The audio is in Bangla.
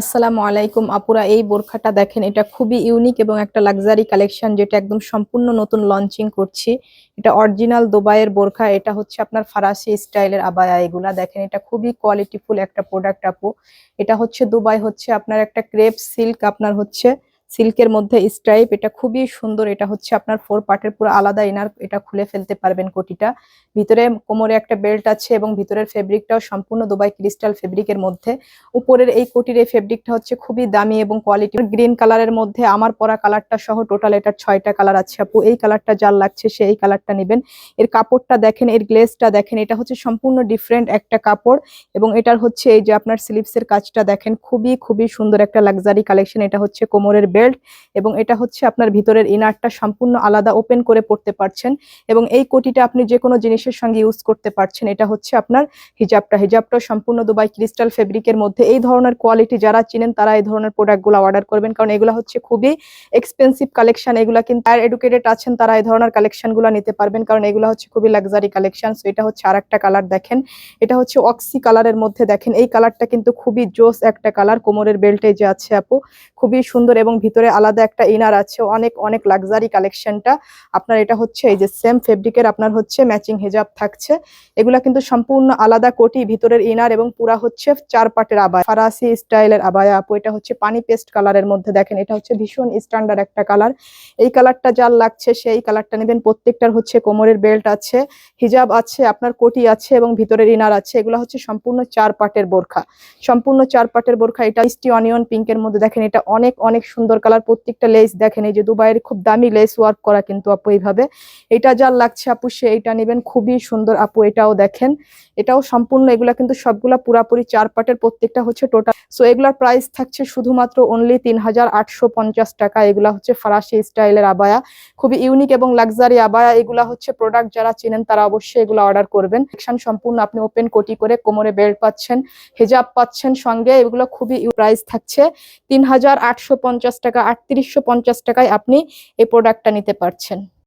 আসসালামু আলাইকুম আপুরা, এই বোরখাটা দেখেন, এটা খুবই ইউনিক এবং একটা লাক্সারি কালেকশন, যেটা একদম সম্পূর্ণ নতুন লঞ্চিং করছি। এটা অরিজিনাল দুবাইয়ের বোরখা। এটা হচ্ছে আপনার ফারাসি স্টাইলের আবায়া। এগুলা দেখেন, এটা খুবই কোয়ালিটিফুল একটা প্রোডাক্ট আপু। এটা হচ্ছে দুবাই, হচ্ছে আপনার একটা ক্রেপ সিল্ক, আপনার হচ্ছে সিল্কের মধ্যে স্ট্রাইপ। এটা খুবই সুন্দর। এটা হচ্ছে আপনার 4 পার্টের পুরো আলাদা ইনার। এটা খুলে ফেলতে পারবেন কোটিটা। ভিতরে কোমরে একটা বেল্ট আছে এবং ভিতরের ফেব্রিকটাও সম্পূর্ণ দুবাই ক্রিস্টাল ফেব্রিকের মধ্যে। উপরের এই কোটির এই ফেব্রিকটা হচ্ছে খুবই দামি এবং কোয়ালিটি। গ্রিন কালারের মধ্যে আমার পরা কালারটা সহ টোটাল এটার 6টা কালার আছে আপু। এই কালারটা যার লাগছে সে এই কালারটা নেবেন। এর কাপড়টা দেখেন, এর গ্লেজটা দেখেন, এটা হচ্ছে সম্পূর্ণ ডিফারেন্ট একটা কাপড়। এবং এটার হচ্ছে এই যে আপনার স্লিভসের কাজটা দেখেন, খুবই খুবই সুন্দর একটা লাক্সারি কালেকশন। এটা হচ্ছে কোমরের বেল্ট এবং এটা হচ্ছে আপনার ভিতরের ইনারটা সম্পূর্ণ আলাদা ওপেন করে পড়তে পারছেন। এবং এই কোটিটা আপনি যে কোনো জিনিসের সঙ্গে ইউজ করতে পারছেন। এটা হচ্ছে আপনার হিজাবটা সম্পূর্ণ দুবাই ক্রিস্টাল ফেব্রিকের মধ্যে। এই ধরনের কোয়ালিটি যারা চিনেন তারা এই ধরনের প্রোডাক্টগুলো অর্ডার করবেন, কারণ এগুলো হচ্ছে খুবই এক্সপেন্সিভ কালেকশন। এগুলা কিন্তু আর এডুকেটেড আছেন তারা এই ধরনের কালেকশনগুলো নিতে পারবেন, কারণ এগুলো হচ্ছে খুবই লাক্সারি কালেকশন। সো এটা হচ্ছে আরেকটা কালার দেখেন, এটা হচ্ছে অক্সি কালারের মধ্যে দেখেন। এই কালারটা কিন্তু খুবই জোস একটা কালার। কোমরের বেল্টে যে আছে আপু, খুবই সুন্দর এবং ভিতরে আলাদা একটা ইনার আছে। অনেক অনেক লাক্সারি কালেকশনটা আপনার। এটা হচ্ছে এই যে সেম ফেব্রিকের আপনার হচ্ছে ম্যাচিং হিজাব থাকছে। এগুলা কিন্তু সম্পূর্ণ আলাদা কোটি, ভিতরের ইনার এবং পুরা হচ্ছে 4 পাটের আবায়া, ফারাসি স্টাইলের আবায়া আপু। এটা হচ্ছে পানি পেস্ট কালারের মধ্যে দেখেন, এটা হচ্ছে ভীষণ স্ট্যান্ডার্ড একটা কালার। এই কালারটা যার লাগছে সেই কালারটা নেবেন। প্রত্যেকটার হচ্ছে কোমরের বেল্ট আছে, হিজাব আছে, আপনার কোটি আছে এবং ভিতরের ইনার আছে। এগুলো হচ্ছে সম্পূর্ণ 4 পাটের বোরখা, সম্পূর্ণ 4 পাটের বোরখা। এটা মিষ্টি অনিয়ন পিঙ্কের মধ্যে দেখেন, এটা অনেক অনেক সুন্দর কালার। প্রত্যেকটা লেস দেখেন, এই যে দুবাইয়ের খুব দামি লেস ওয়ার্ক করা কিন্তু আপু এইভাবে। এটা যার লাগছে আপু সে এইটা নেবেন, খুবই সুন্দর আপু। এটাও দেখেন, এটাও সম্পূর্ণ, এগুলা কিন্তু সবগুলা পুরাপুরি 4 পাটের, প্রত্যেকটা হচ্ছে টোটাল। সো এগুলার প্রাইস থাকছে শুধুমাত্র অনলি 3850 টাকা। এগুলা হচ্ছে ফরাসি স্টাইলের আবায়া, খুবই ইউনিক এবং লাক্সারি আবায়া। এগুলা হচ্ছে প্রোডাক্ট যারা চিনেন তারা অবশ্যই এগুলো অর্ডার করবেন। সেকশন সম্পূর্ণ আপনি ওপেন কোটি করে কোমরে বেল্ট পাচ্ছেন, হিজাব পাচ্ছেন সঙ্গে। এগুলো খুবই প্রাইস থাকছে 3850 টাকা। 3850 টাকায় আপনি এই প্রোডাক্টটা নিতে পারছেন।